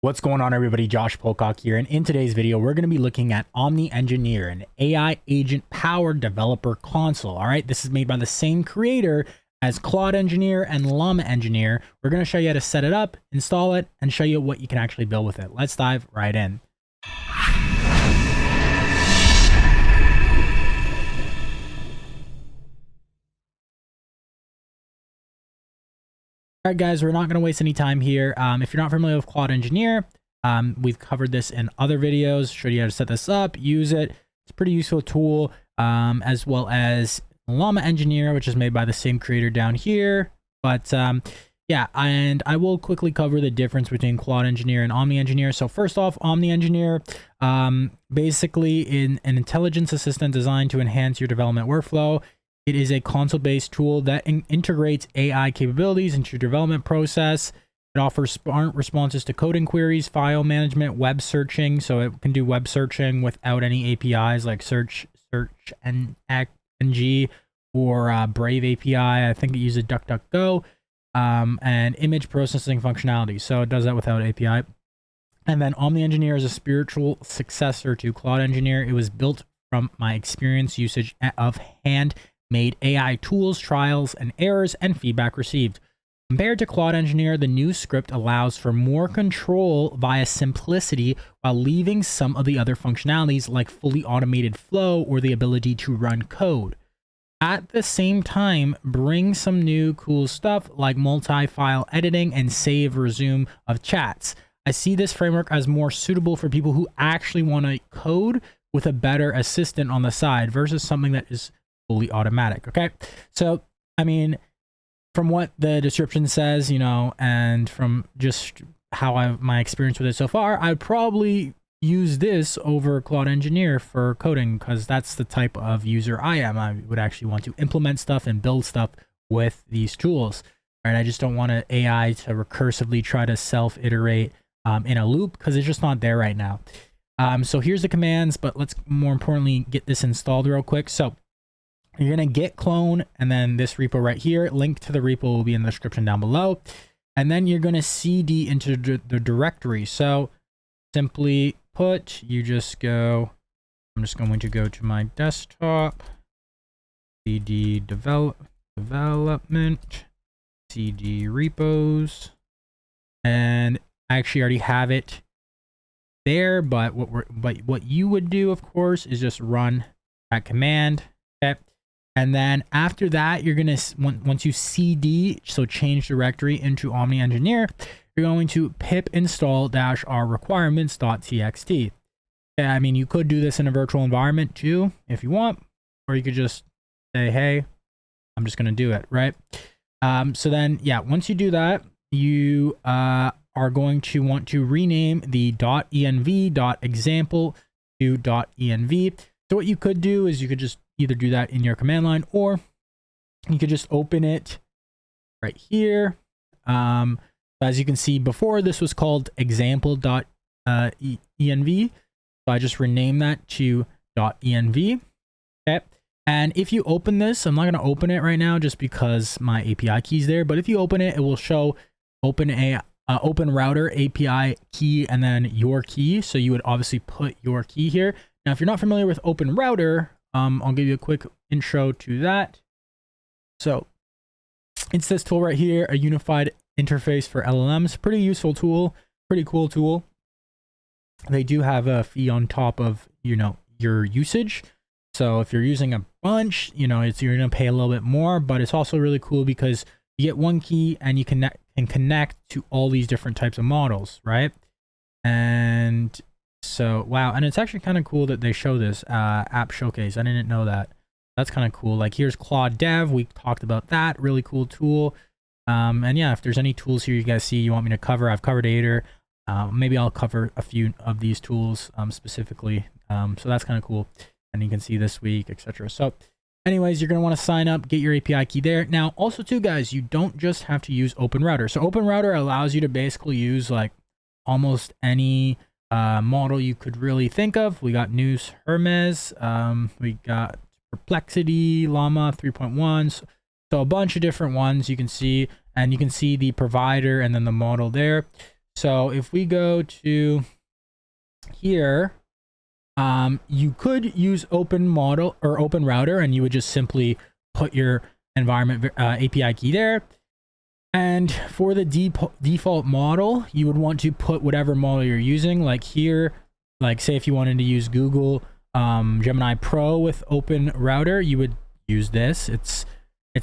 What's going on, everybody? Josh Pocock here, and in today's video we're going to be looking at Omni Engineer, an AI agent powered developer console. All right, this is made by the same creator as Claude Engineer and Llama Engineer. We're going to show you how to set it up, install it, and show you what you can actually build with it. Let's dive right in. All right, guys, we're not going to waste any time here. If you're not familiar with Claude Engineer, we've covered this in other videos, showed you how to set this up, use it. It's a pretty useful tool, as well as Llama Engineer, which is made by the same creator down here. But yeah, and I will quickly cover the difference between Claude Engineer and Omni Engineer. So first off, Omni Engineer, basically an intelligence assistant designed to enhance your development workflow. It is a console-based tool that integrates AI capabilities into your development process. It offers smart responses to coding queries, file management, web searching. So it can do web searching without any APIs like Search NG or Brave API. I think it uses DuckDuckGo, and image processing functionality. So it does that without API. And then Omni Engineer is a spiritual successor to Claude Engineer. It was built from my experience usage of hand-made AI tools, trials and errors, and feedback received. Compared to Claude Engineer, the new script allows for more control via simplicity while leaving some of the other functionalities like fully automated flow or the ability to run code. At the same time, bring some new cool stuff like multi-file editing and save resume of chats. I see this framework as more suitable for people who actually want to code with a better assistant on the side versus something that is fully automatic. Okay, so I mean, from what the description says, you know, and from just how my experience with it so far, I'd probably use this over Claude Engineer for coding because that's the type of user I am. I would actually want to implement stuff and build stuff with these tools. Right? I just don't want an AI to recursively try to self-iterate in a loop because it's just not there right now. So here's the commands, but let's more importantly get this installed real quick. So you're going to git clone and then this repo right here. Link to the repo will be in the description down below. And then you're going to cd into the directory. So simply put, you just go, I'm just going to go to my desktop, cd development, cd repos, and I actually already have it there, but what you would do, of course, is just run that command. Okay. And then after that, you're going to, once you cd, so change directory into Omni Engineer, you're going to pip install -r requirements.txt. Okay, I mean, you could do this in a virtual environment too, if you want, or you could just say, hey, I'm just going to do it, right? So then, yeah, once you do that, you are going to want to rename the .env.example to .env. So what you could do is you could just either do that in your command line, or you could just open it right here. As you can see before, this was called example.env. So I just renamed that to .env. Okay. And if you open this, I'm not going to open it right now just because my API key is there. But if you open it, it will show OpenRouter API key and then your key. So you would obviously put your key here. Now, if you're not familiar with OpenRouter, I'll give you a quick intro to that. So it's this tool right here, a unified interface for LLMs. Pretty useful tool, pretty cool tool. They do have a fee on top of, you know, your usage. So if you're using a bunch, you know, you're going to pay a little bit more, but it's also really cool because you get one key and you can connect to all these different types of models, right? And so, wow. And it's actually kind of cool that they show this app showcase. I didn't know that. That's kind of cool. Like here's Claude Dev. We talked about that. Really cool tool. And yeah, if there's any tools here you guys see you want me to cover, I've covered Aider. Maybe I'll cover a few of these tools specifically. So that's kind of cool. And you can see this week, etc. So anyways, you're going to want to sign up, get your API key there. Now, also too, guys, you don't just have to use OpenRouter. So OpenRouter allows you to basically use like almost any model you could really think of. We got News Hermes, we got Perplexity, Llama 3.1, so a bunch of different ones you can see, and you can see the provider and then the model there. So if we go to here, you could use OpenRouter, and you would just simply put your environment API key there. And for the default model, you would want to put whatever model you're using. Like here, like say if you wanted to use Google Gemini Pro with OpenRouter, you would use this. It's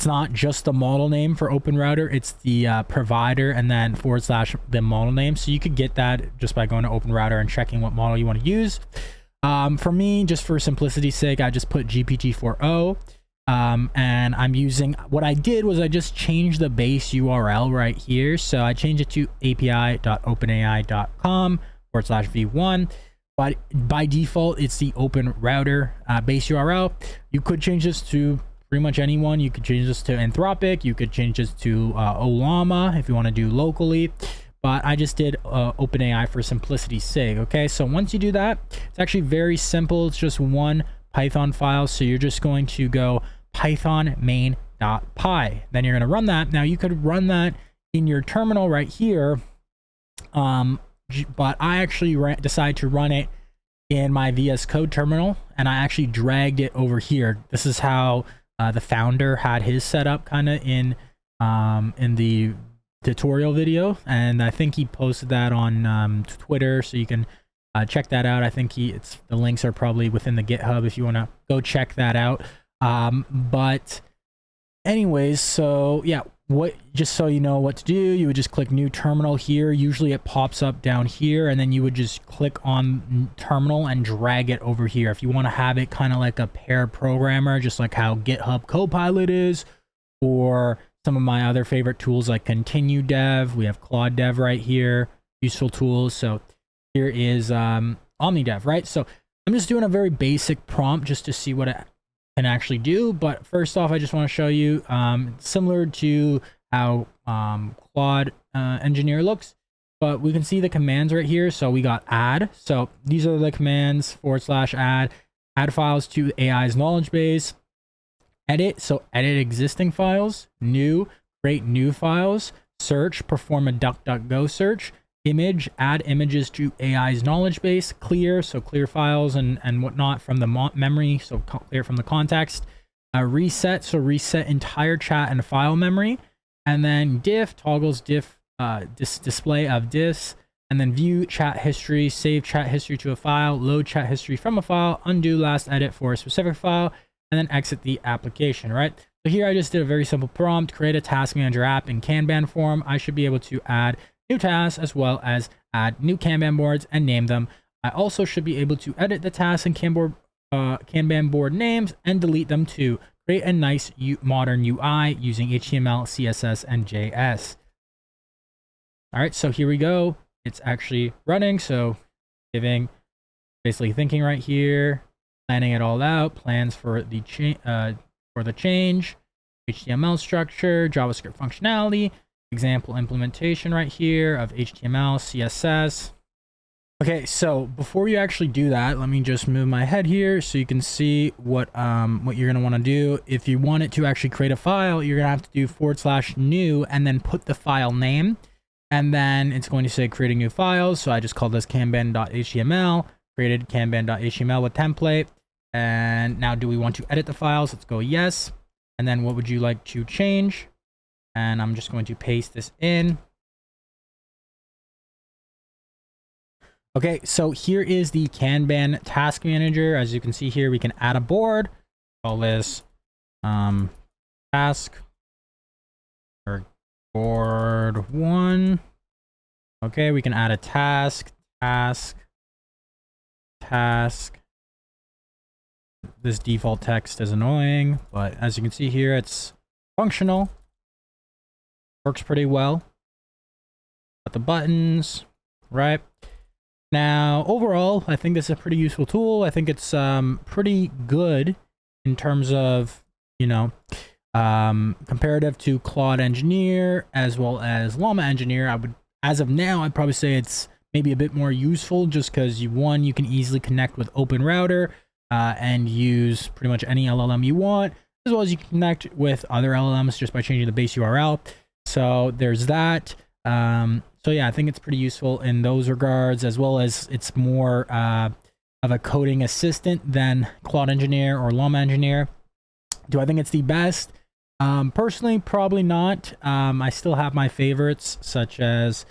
not just the model name for OpenRouter, it's the provider and then / the model name. So you could get that just by going to OpenRouter and checking what model you want to use. For me, just for simplicity's sake, I just put GPT-4o. And I'm using, what I did was I just changed the base URL right here. So I changed it to api.openai.com /v1. But by default, it's the OpenRouter base URL. You could change this to pretty much anyone. You could change this to Anthropic. You could change this to Ollama if you want to do locally. But I just did OpenAI for simplicity's sake. Okay, so once you do that, it's actually very simple. It's just one Python file. So you're just going to go python main.py. Then you're going to run that. Now you could run that in your terminal right here. But I actually decided to run it in my VS Code terminal, and I actually dragged it over here. This is how the founder had his setup kind of in the tutorial video, and I think he posted that on Twitter, so you can check that out. I think the links are probably within the GitHub if you want to go check that out. But anyways, so yeah, just so you know what to do, you would just click new terminal here. Usually it pops up down here, and then you would just click on terminal and drag it over here. If you want to have it kind of like a pair programmer, just like how GitHub Copilot is, or some of my other favorite tools like Continue Dev. We have Claude Dev right here, useful tools. So here is Omni Dev, right? So I'm just doing a very basic prompt just to see what it can actually do. But first off, I just want to show you similar to how Claude Engineer looks, but we can see the commands right here. So we got add. So these are the commands /add files to AI's knowledge base. Edit, so edit existing files. New, create new files. Search, perform a DuckDuckGo search. Image, add images to AI's knowledge base. Clear, so clear files and whatnot from the memory, so clear from the context. Reset, so reset entire chat and file memory. And then diff, toggles diff display of diffs. And then view chat history, save chat history to a file, load chat history from a file, undo last edit for a specific file, and then exit the application, right? So here I just did a very simple prompt, create a task manager app in Kanban form. I should be able to add new tasks as well as add new Kanban boards and name them. I also should be able to edit the tasks and Kanban board names and delete them to create a nice modern UI using HTML, CSS, and JS. All right, so here we go. It's actually running. So basically thinking right here, planning it all out, plans for the change, HTML structure, JavaScript functionality, example implementation right here of HTML, CSS. Okay, so before you actually do that, let me just move my head here so you can see what you're gonna want to do. If you want it to actually create a file, you're gonna have to do /new and then put the file name, and then it's going to say creating new files. So I just called this kanban.html, created kanban.html with template. And now do we want to edit the files? Let's go yes. And then what would you like to change? And I'm just going to paste this in. Okay, so here is the Kanban task manager. As you can see here, we can add a board. Call this task or board 1. Okay, we can add a task. This default text is annoying, but as you can see here, it's functional. Works pretty well. Got the buttons, right? Now, overall, I think this is a pretty useful tool. I think it's pretty good in terms of, comparative to Claude Engineer as well as Llama Engineer. As of now, I'd probably say it's maybe a bit more useful just because you can easily connect with OpenRouter and use pretty much any LLM you want, as well as you can connect with other LLMs just by changing the base URL. So there's that. So yeah, I think it's pretty useful in those regards, as well as it's more of a coding assistant than Claude Engineer or Llama Engineer. Do I think it's the best? Personally, probably not. I still have my favorites, such as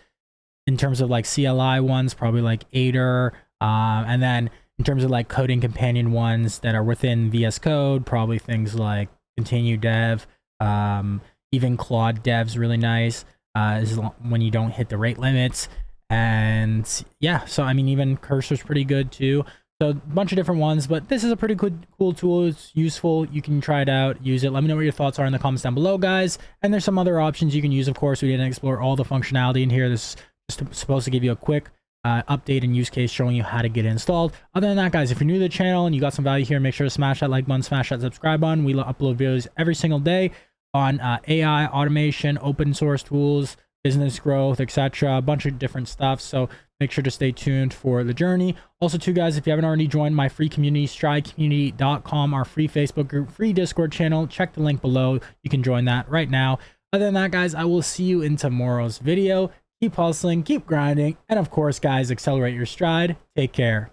in terms of like CLI ones, probably like Aider, and then in terms of like coding companion ones that are within VS Code, probably things like Continue Dev, even Claude Dev's really nice, when you don't hit the rate limits. And yeah, so I mean, even Cursor's pretty good too. So a bunch of different ones, but this is a pretty cool tool. It's useful. You can try it out, use it. Let me know what your thoughts are in the comments down below, guys. And there's some other options you can use. Of course, we didn't explore all the functionality in here. This is just supposed to give you a quick update and use case showing you how to get it installed. Other than that, guys, if you're new to the channel and you got some value here, make sure to smash that like button, smash that subscribe button. We upload videos every single day on AI, automation, open source tools, business growth, etc. A bunch of different stuff. So make sure to stay tuned for the journey. Also, too, guys, if you haven't already joined my free community, stridecommunity.com, our free Facebook group, free Discord channel, check the link below. You can join that right now. Other than that, guys, I will see you in tomorrow's video. Keep hustling, keep grinding, and of course, guys, accelerate your stride. Take care.